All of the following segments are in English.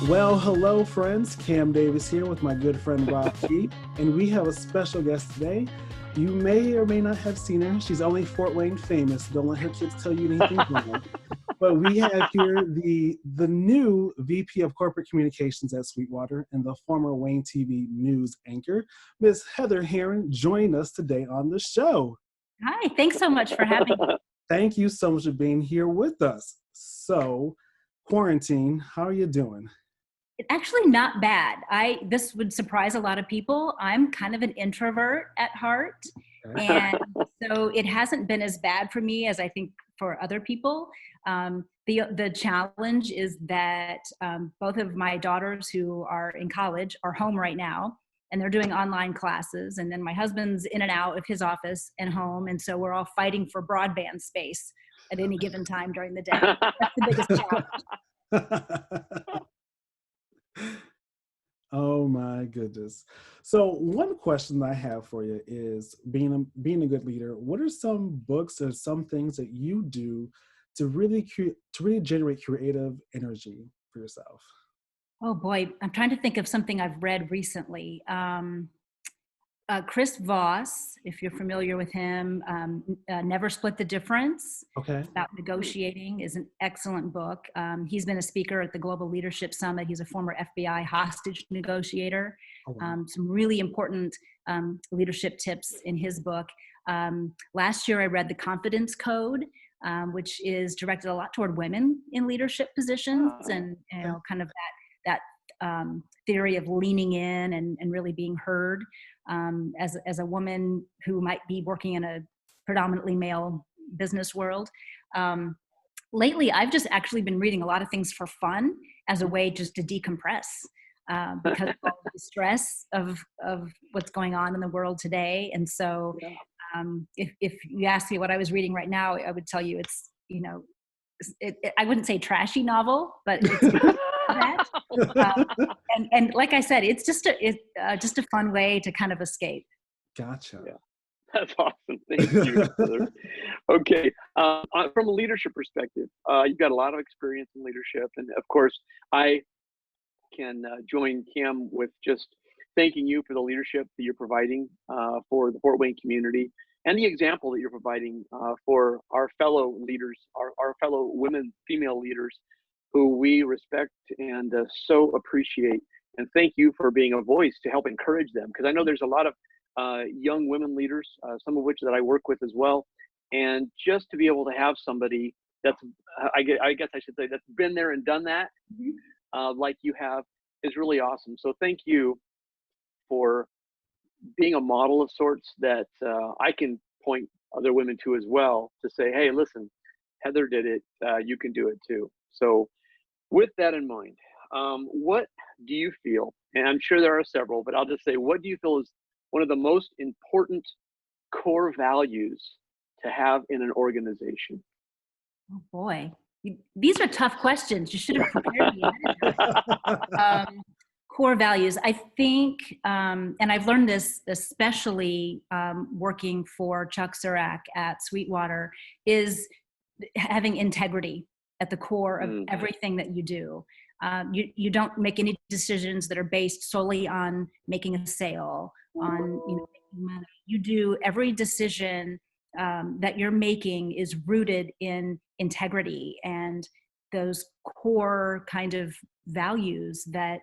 Well, hello, friends. Cam Davis here with my good friend Rob Key, and we have a special guest today. You may or may not have seen her. She's only Fort Wayne famous. Don't let her kids tell you anything wrong. But we have here the new VP of Corporate Communications at Sweetwater and the former Wayne TV news anchor, Ms. Heather Herron, joining us today on the show. Hi, thanks so much for having me. Thank you so much for being here with us. So, quarantine, how are you doing? It's actually not bad. This would surprise a lot of people. I'm kind of an introvert at heart. Okay. And so it hasn't been as bad for me as I think for other people. The challenge is that both of my daughters who are in college are home right now, and they're doing online classes. And then my husband's in and out of his office and home. And so we're all fighting for broadband space at any given time during the day. That's the biggest challenge. Oh my goodness. So one question I have for you is being a good leader, what are some books or some things that you do to really generate creative energy for yourself? Oh boy, I'm trying to think of something I've read recently. Chris Voss, if you're familiar with him, Never Split the Difference, Okay. about negotiating, is an excellent book. He's been a speaker at the Global Leadership Summit. He's a former FBI hostage negotiator. Oh, wow. Some really important leadership tips in his book. Last year I read The Confidence Code, which is directed a lot toward women in leadership positions, and kind of that theory of leaning in and really being heard. As a woman who might be working in a predominantly male business world. Lately, I've just actually been reading a lot of things for fun as a way just to decompress because of all the stress of what's going on in the world today. And so if you ask me what I was reading right now, I would tell you it's, I wouldn't say trashy novel, but it's that. And like I said, it's just a fun way to kind of escape. Gotcha. Yeah, that's awesome. Thank you, Heather. Okay, from a leadership perspective, you've got a lot of experience in leadership, and of course, I can join Cam with just thanking you for the leadership that you're providing for the Fort Wayne community, and the example that you're providing for our fellow leaders, our fellow female leaders, who we respect and so appreciate. And thank you for being a voice to help encourage them. Because I know there's a lot of young women leaders, some of which that I work with as well. And just to be able to have somebody that's, I guess I should say, that's been there and done that, like you have, is really awesome. So thank you for being a model of sorts that I can point other women to as well, to say, hey, listen, Heather did it, you can do it too. So with that in mind, what do you feel, and I'm sure there are several, but I'll just say, what do you feel is one of the most important core values to have in an organization? Oh boy, these are tough questions. You should have prepared me ahead of time. Core values, I think, and I've learned this especially working for Chuck Surak at Sweetwater, is having integrity at the core of everything that you do. You don't make any decisions that are based solely on making a sale, on making money. You do every decision that you're making is rooted in integrity and those core kind of values that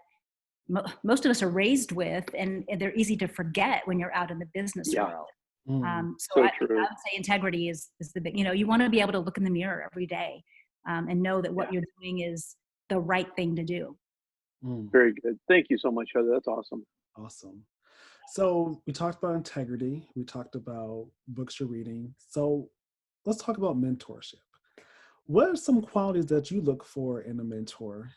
most of us are raised with, and they're easy to forget when you're out in the business world. So I would say integrity is the big, you want to be able to look in the mirror every day and know that what you're doing is the right thing to do. Very good. Thank you so much, Heather. That's awesome. Awesome. So we talked about integrity. We talked about books you're reading. So let's talk about mentorship. What are some qualities that you look for in a mentor?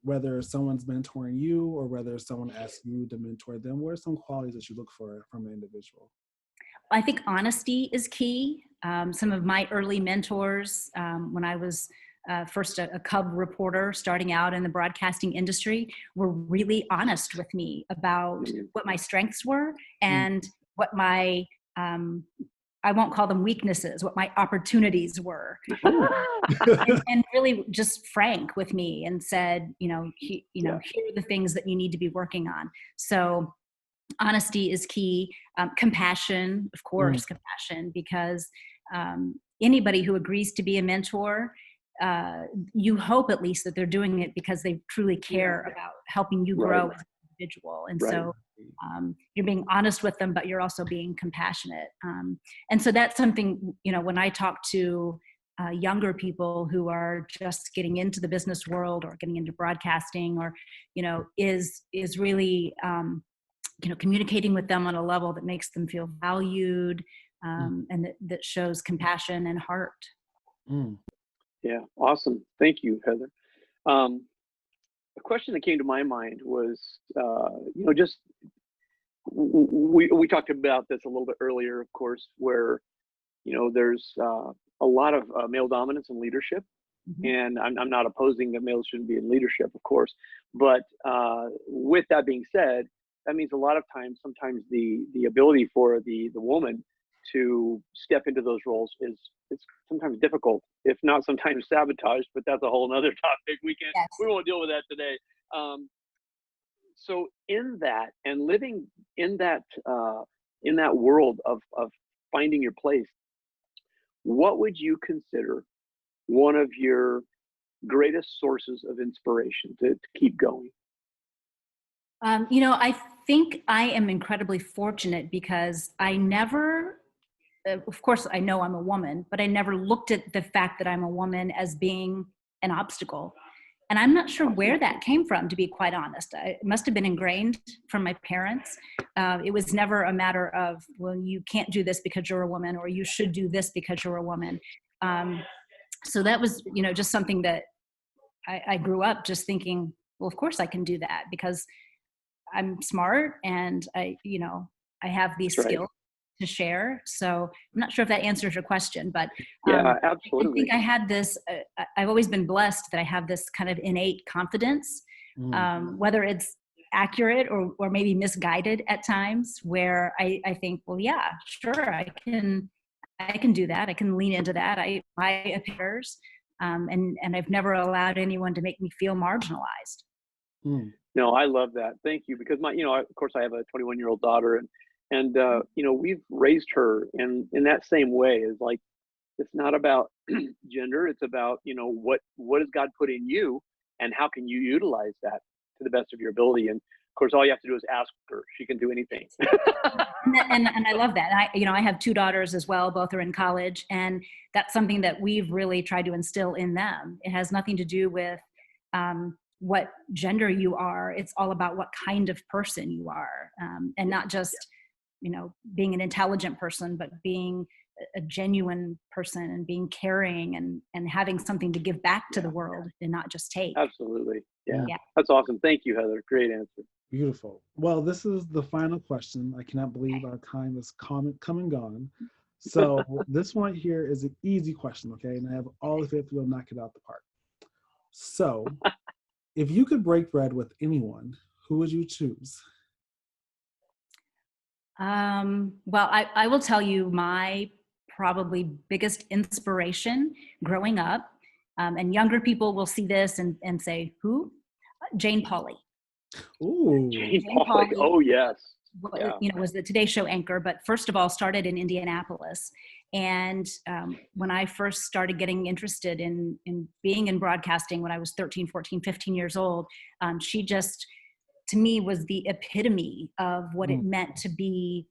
Whether someone's mentoring you or whether someone asks you to mentor them, what are some qualities that you look for from an individual? I think honesty is key. Some of my early mentors, when I was first a cub reporter starting out in the broadcasting industry, were really honest with me about what my strengths were and what my I won't call them weaknesses, what my opportunities were, and really just frank with me and said, here are the things that you need to be working on. So honesty is key. Compassion, of course, compassion, because anybody who agrees to be a mentor, you hope at least that they're doing it because they truly care about helping you grow as an individual. And so you're being honest with them, but you're also being compassionate. And so that's something, when I talk to younger people who are just getting into the business world or getting into broadcasting, or, is really, communicating with them on a level that makes them feel valued, and that shows compassion and heart. Yeah, awesome. Thank you, Heather. A question that came to my mind was, just we talked about this a little bit earlier, of course, where there's a lot of male dominance in leadership, and I'm not opposing that males shouldn't be in leadership, of course, but with that being said, that means a lot of times, sometimes the ability for the woman to step into those roles it's sometimes difficult, if not sometimes sabotaged, but that's a whole nother topic. We won't deal with that today. So in that, and living in that world of finding your place, what would you consider one of your greatest sources of inspiration to keep going? I think I am incredibly fortunate because I never, of course, I know I'm a woman, but I never looked at the fact that I'm a woman as being an obstacle. And I'm not sure where that came from, to be quite honest. It must have been ingrained from my parents. It was never a matter of, well, you can't do this because you're a woman, or you should do this because you're a woman. So that was, just something that I grew up just thinking, well, of course I can do that because I'm smart and I have these skills to share. So I'm not sure if that answers your question, but absolutely. I think I had this, I've always been blessed that I have this kind of innate confidence, whether it's accurate or maybe misguided at times, where I think, well, yeah, sure, I can do that. I can lean into that. My appears, and I've never allowed anyone to make me feel marginalized. No, I love that. Thank you. Because of course I have a 21-year-old daughter, and we've raised her in that same way. Is like, it's not about gender. It's about, what has God put in you and how can you utilize that to the best of your ability. And of course, all you have to do is ask her. She can do anything. and I love that. I have two daughters as well. Both are in college, and that's something that we've really tried to instill in them. It has nothing to do with what gender you are. It's all about what kind of person you are, and not just being an intelligent person, but being a genuine person and being caring and having something to give back to the world and not just take. Absolutely. Yeah. That's awesome. Thank you, Heather. Great answer. Beautiful. Well, this is the final question. I cannot believe our time is come and gone. So this one here is an easy question, okay? And I have all the faith you'll knock it out the park. So if you could break bread with anyone, who would you choose? Well, I will tell you my probably biggest inspiration growing up, and younger people will see this and say, who? Jane Pauley. Ooh, Jane Pauley. Oh, yes. Was the Today Show anchor, but first of all started in Indianapolis. And when I first started getting interested in being in broadcasting when I was 13, 14, 15 years old, she just, to me, was the epitome of what it meant to be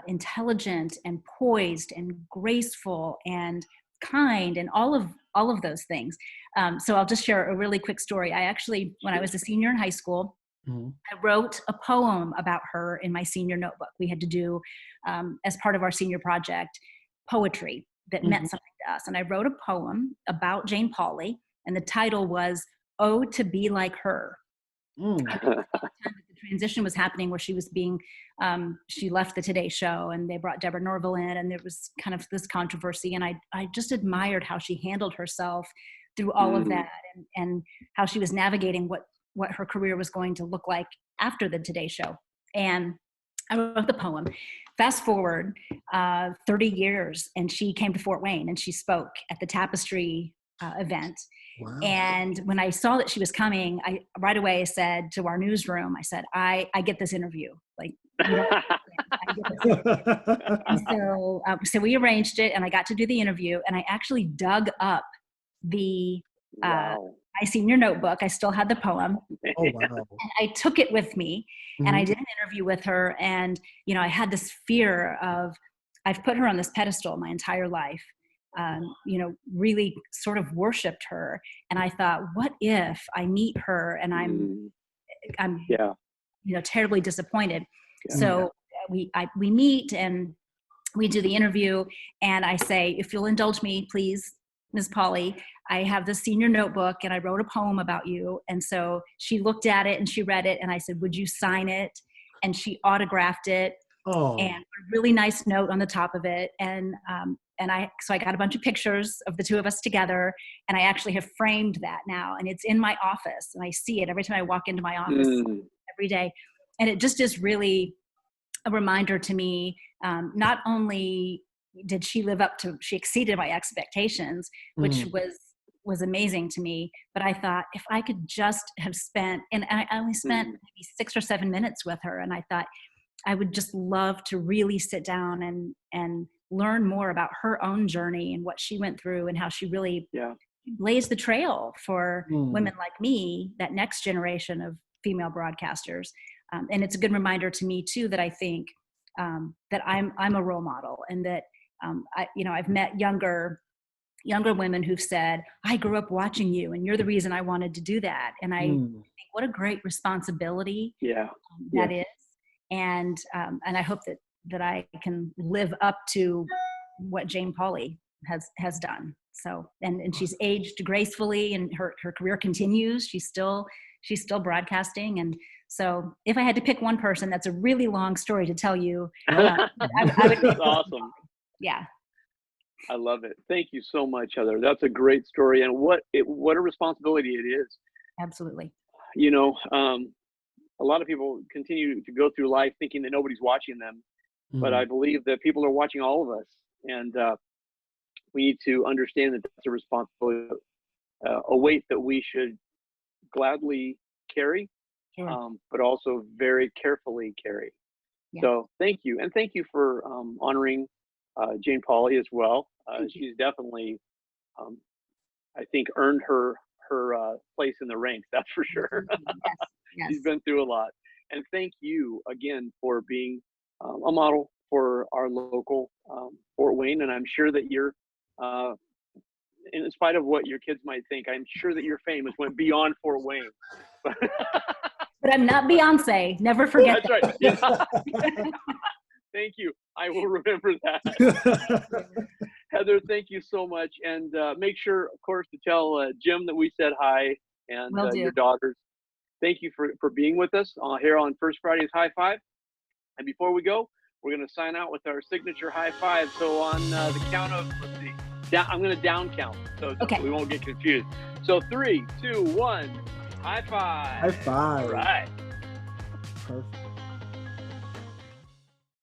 intelligent and poised and graceful and kind and all of those things. So I'll just share a really quick story. I actually, when I was a senior in high school, I wrote a poem about her in my senior notebook. We had to do, as part of our senior project, poetry that meant something to us. And I wrote a poem about Jane Pauley, and the title was "Oh, to Be Like Her." The transition was happening where she was being, she left the Today Show and they brought Deborah Norville in, and there was kind of this controversy. And I just admired how she handled herself through all of that, and how she was navigating what her career was going to look like after the Today Show. And I wrote the poem. Fast forward 30 years, and she came to Fort Wayne and she spoke at the Tapestry event. Wow. And when I saw that she was coming, I right away said to our newsroom, I said, I get this interview. Like, you know, I get this interview. And so we arranged it, and I got to do the interview, and I actually dug up the my senior notebook. I still had the poem. Oh, wow. And I took it with me, and I did an interview with her. And, you know, I had this fear of, I've put her on this pedestal my entire life, you know, really sort of worshiped her. And I thought, what if I meet her and I'm you know, terribly disappointed. Yeah. So we meet and we do the interview, and I say, if you'll indulge me, please, Ms. Polly, I have the senior notebook and I wrote a poem about you. And so she looked at it and she read it, and I said, would you sign it? And she autographed it. Oh. And a really nice note on the top of it. And so I got a bunch of pictures of the two of us together, and I actually have framed that now, and it's in my office, and I see it every time I walk into my office every day. And it just is really a reminder to me, not only did she live up to, she exceeded my expectations, which was amazing to me. But I thought, if I could just have spent, and I only spent maybe 6 or 7 minutes with her, and I thought I would just love to really sit down and learn more about her own journey and what she went through, and how she really blazed the trail for women like me, that next generation of female broadcasters. And it's a good reminder to me too, that I think that I'm a role model, and that I've met younger women who've said, I grew up watching you, and you're the reason I wanted to do that. And I think, what a great responsibility that is. And I hope that I can live up to what Jane Pauley has done. So, and she's aged gracefully, and her career continues. She's still broadcasting. And so if I had to pick one person, that's a really long story to tell you. I would That's awesome. Yeah. I love it. Thank you so much, Heather. That's a great story. And what a responsibility it is. Absolutely. You know, a lot of people continue to go through life thinking that nobody's watching them. But I believe that people are watching all of us. And we need to understand that that's a responsibility, a weight that we should gladly carry, but also very carefully carry. Yeah. So thank you. And thank you for honoring Jane Pauley as well. She's definitely, I think, earned her place in the ranks. That's for sure. Yes. She's been through a lot. And thank you again for being a model for our local Fort Wayne. And I'm sure that you're, in spite of what your kids might think, I'm sure that your fame went beyond Fort Wayne. But I'm not Beyonce. Never forget that. That's right. Yeah. Thank you. I will remember that. Heather, thank you so much. And make sure, of course, to tell Jim that we said hi, and your daughters. Thank you for being with us here on First Friday's Hi5. And before we go, we're going to sign out with our signature high five. So on the count of, let's see, I'm going to down count so we won't get confused. So 3, 2, 1, high five. High five. All right. Perfect.